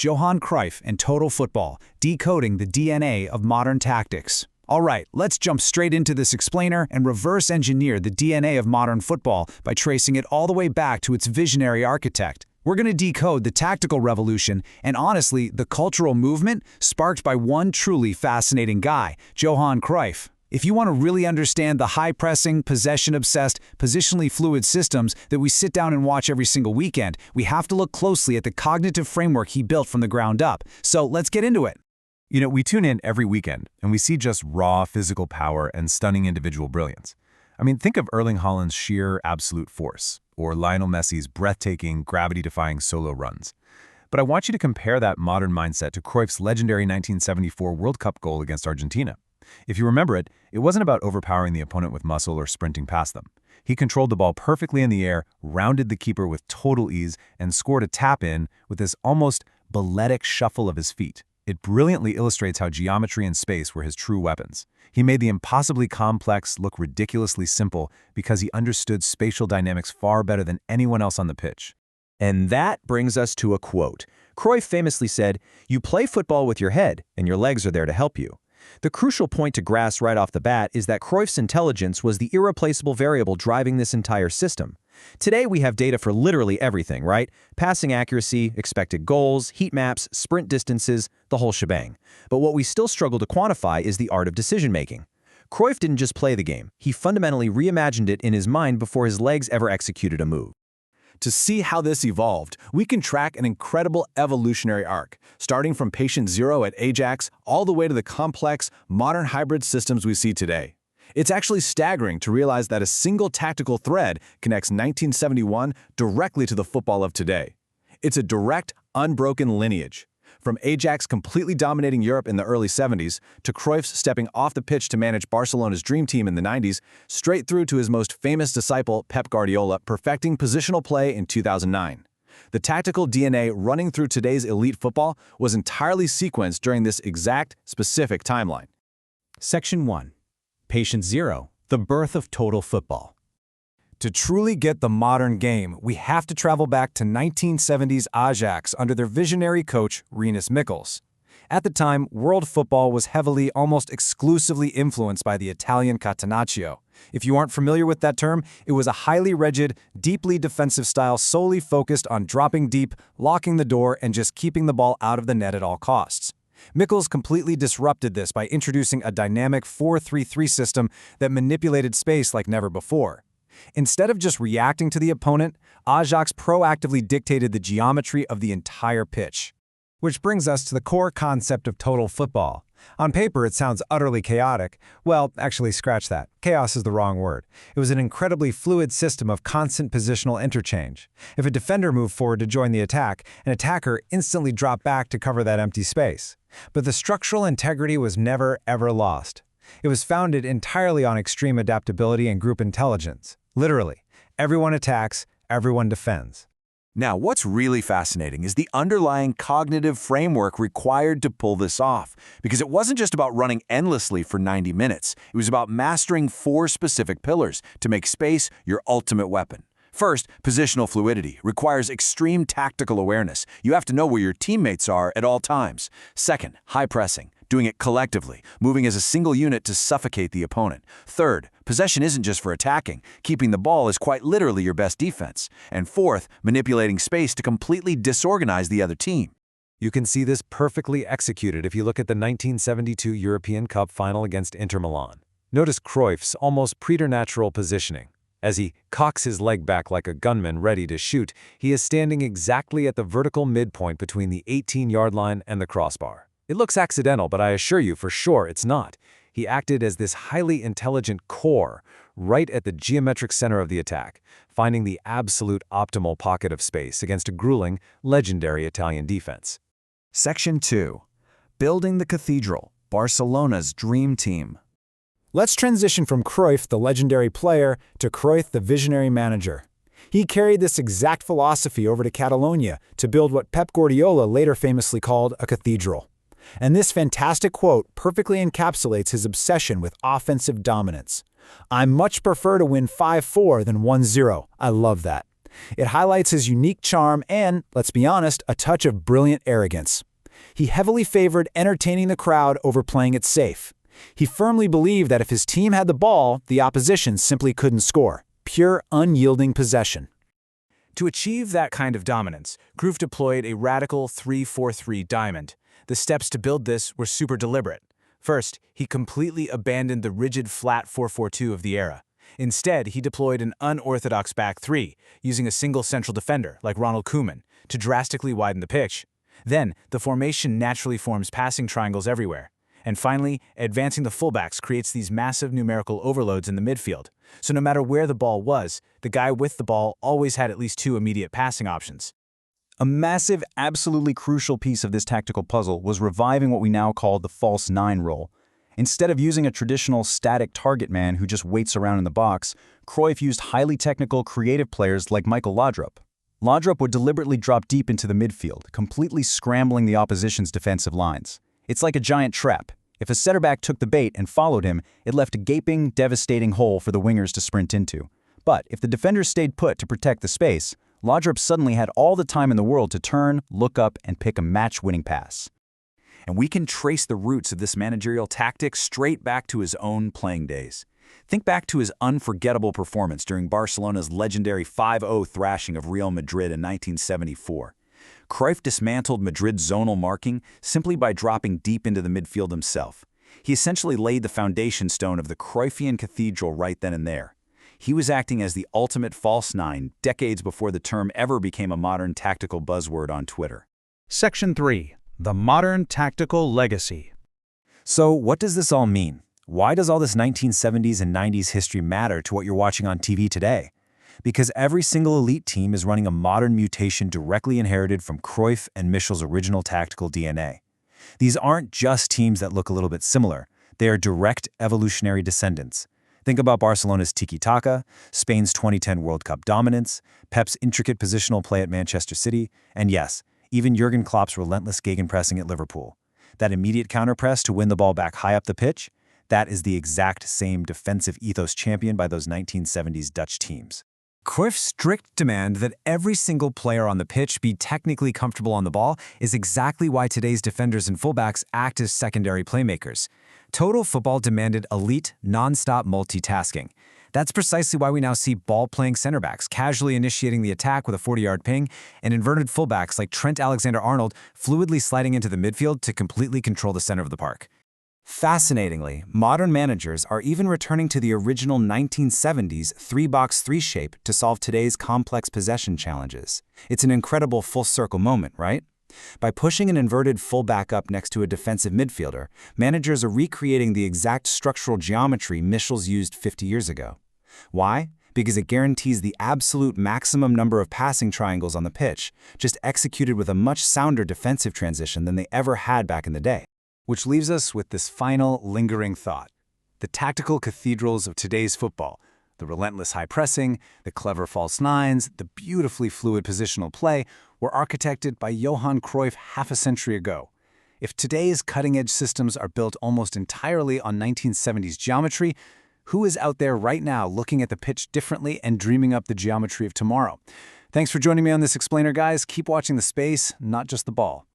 Johan Cruyff and Total Football, decoding the DNA of modern tactics. All right, let's jump straight into this explainer and reverse engineer the DNA of modern football by tracing it all the way back to its visionary architect. We're going to decode the tactical revolution and, honestly, the cultural movement sparked by one truly fascinating guy, Johan Cruyff. If you want to really understand the high-pressing, possession-obsessed, positionally fluid systems that we sit down and watch every single weekend, we have to look closely at the cognitive framework he built from the ground up. So let's get into it. You know, we tune in every weekend, and we see just raw physical power and stunning individual brilliance. I mean, think of Erling Haaland's sheer absolute force, or Lionel Messi's breathtaking, gravity-defying solo runs. But I want you to compare that modern mindset to Cruyff's legendary 1974 World Cup goal against Argentina. If you remember it, it wasn't about overpowering the opponent with muscle or sprinting past them. He controlled the ball perfectly in the air, rounded the keeper with total ease, and scored a tap-in with this almost balletic shuffle of his feet. It brilliantly illustrates how geometry and space were his true weapons. He made the impossibly complex look ridiculously simple because he understood spatial dynamics far better than anyone else on the pitch. And that brings us to a quote. Cruyff famously said, "You play football with your head, and your legs are there to help you." The crucial point to grasp right off the bat is that Cruyff's intelligence was the irreplaceable variable driving this entire system. Today we have data for literally everything, right? Passing accuracy, expected goals, heat maps, sprint distances, the whole shebang. But what we still struggle to quantify is the art of decision-making. Cruyff didn't just play the game, he fundamentally reimagined it in his mind before his legs ever executed a move. To see how this evolved, we can track an incredible evolutionary arc, starting from patient zero at Ajax all the way to the complex, modern hybrid systems we see today. It's actually staggering to realize that a single tactical thread connects 1971 directly to the football of today. It's a direct, unbroken lineage. From Ajax completely dominating Europe in the early 70s, to Cruyff's stepping off the pitch to manage Barcelona's dream team in the 90s, straight through to his most famous disciple, Pep Guardiola, perfecting positional play in 2009. The tactical DNA running through today's elite football was entirely sequenced during this exact, specific timeline. Section 1. Patient Zero, the birth of total football. To truly get the modern game, we have to travel back to 1970s Ajax under their visionary coach, Rinus Michels. At the time, world football was heavily, almost exclusively influenced by the Italian catenaccio. If you aren't familiar with that term, it was a highly rigid, deeply defensive style solely focused on dropping deep, locking the door, and just keeping the ball out of the net at all costs. Michels completely disrupted this by introducing a dynamic 4-3-3 system that manipulated space like never before. Instead of just reacting to the opponent, Ajax proactively dictated the geometry of the entire pitch. Which brings us to the core concept of total football. On paper, it sounds utterly chaotic. Well, actually, scratch that. Chaos is the wrong word. It was an incredibly fluid system of constant positional interchange. If a defender moved forward to join the attack, an attacker instantly dropped back to cover that empty space. But the structural integrity was never, ever lost. It was founded entirely on extreme adaptability and group intelligence. Literally, everyone attacks, everyone defends. Now, what's really fascinating is the underlying cognitive framework required to pull this off, because it wasn't just about running endlessly for 90 minutes. It was about mastering 4 specific pillars to make space your ultimate weapon. First, positional fluidity requires extreme tactical awareness. You have to know where your teammates are at all times. Second, high pressing, doing it collectively, moving as a single unit to suffocate the opponent. Third, possession isn't just for attacking. Keeping the ball is quite literally your best defense. And fourth, manipulating space to completely disorganize the other team. You can see this perfectly executed if you look at the 1972 European Cup final against Inter Milan. Notice Cruyff's almost preternatural positioning. As he cocks his leg back like a gunman ready to shoot, he is standing exactly at the vertical midpoint between the 18-yard line and the crossbar. It looks accidental, but I assure you for sure it's not. He acted as this highly intelligent core right at the geometric center of the attack, finding the absolute optimal pocket of space against a grueling, legendary Italian defense. Section 2. Building the Cathedral, Barcelona's dream team. Let's transition from Cruyff, the legendary player, to Cruyff, the visionary manager. He carried this exact philosophy over to Catalonia to build what Pep Guardiola later famously called a cathedral. And this fantastic quote perfectly encapsulates his obsession with offensive dominance. "I much prefer to win 5-4 than 1-0. I love that. It highlights his unique charm and, let's be honest, a touch of brilliant arrogance. He heavily favored entertaining the crowd over playing it safe. He firmly believed that if his team had the ball, the opposition simply couldn't score. Pure, unyielding possession. To achieve that kind of dominance, Cruyff deployed a radical 3-4-3 diamond. The steps to build this were super deliberate. First, he completely abandoned the rigid flat 4-4-2 of the era. Instead, he deployed an unorthodox back three, using a single central defender, like Ronald Koeman, to drastically widen the pitch. Then, the formation naturally forms passing triangles everywhere. And finally, advancing the fullbacks creates these massive numerical overloads in the midfield. So no matter where the ball was, the guy with the ball always had at least two immediate passing options. A massive, absolutely crucial piece of this tactical puzzle was reviving what we now call the false nine role. Instead of using a traditional static target man who just waits around in the box, Cruyff used highly technical, creative players like Michael Laudrup. Laudrup would deliberately drop deep into the midfield, completely scrambling the opposition's defensive lines. It's like a giant trap. If a center-back took the bait and followed him, it left a gaping, devastating hole for the wingers to sprint into. But if the defenders stayed put to protect the space, Laudrup suddenly had all the time in the world to turn, look up, and pick a match-winning pass. And we can trace the roots of this managerial tactic straight back to his own playing days. Think back to his unforgettable performance during Barcelona's legendary 5-0 thrashing of Real Madrid in 1974. Cruyff dismantled Madrid's zonal marking simply by dropping deep into the midfield himself. He essentially laid the foundation stone of the Cruyffian cathedral right then and there. He was acting as the ultimate false nine decades before the term ever became a modern tactical buzzword on Twitter. Section 3. The Modern Tactical Legacy. So what does this all mean? Why does all this 1970s and 90s history matter to what you're watching on TV today? Because every single elite team is running a modern mutation directly inherited from Cruyff and Michel's original tactical DNA. These aren't just teams that look a little bit similar. They are direct evolutionary descendants. Think about Barcelona's tiki-taka, Spain's 2010 World Cup dominance, Pep's intricate positional play at Manchester City, and yes, even Jurgen Klopp's relentless gegenpressing at Liverpool. That immediate counterpress to win the ball back high up the pitch, that is the exact same defensive ethos championed by those 1970s Dutch teams. Cruyff's strict demand that every single player on the pitch be technically comfortable on the ball is exactly why today's defenders and fullbacks act as secondary playmakers. Total football demanded elite, non-stop multitasking. That's precisely why we now see ball-playing center backs casually initiating the attack with a 40-yard ping, and inverted fullbacks like Trent Alexander-Arnold fluidly sliding into the midfield to completely control the center of the park. Fascinatingly, modern managers are even returning to the original 1970s 3-box-3 shape to solve today's complex possession challenges. It's an incredible full-circle moment, right? By pushing an inverted fullback up next to a defensive midfielder, managers are recreating the exact structural geometry Michel's used 50 years ago. Why? Because it guarantees the absolute maximum number of passing triangles on the pitch, just executed with a much sounder defensive transition than they ever had back in the day. Which leaves us with this final, lingering thought. The tactical cathedrals of today's football, the relentless high pressing, the clever false nines, the beautifully fluid positional play, were architected by Johan Cruyff half a century ago. If today's cutting-edge systems are built almost entirely on 1970s geometry, who is out there right now looking at the pitch differently and dreaming up the geometry of tomorrow? Thanks for joining me on this explainer, guys. Keep watching the space, not just the ball.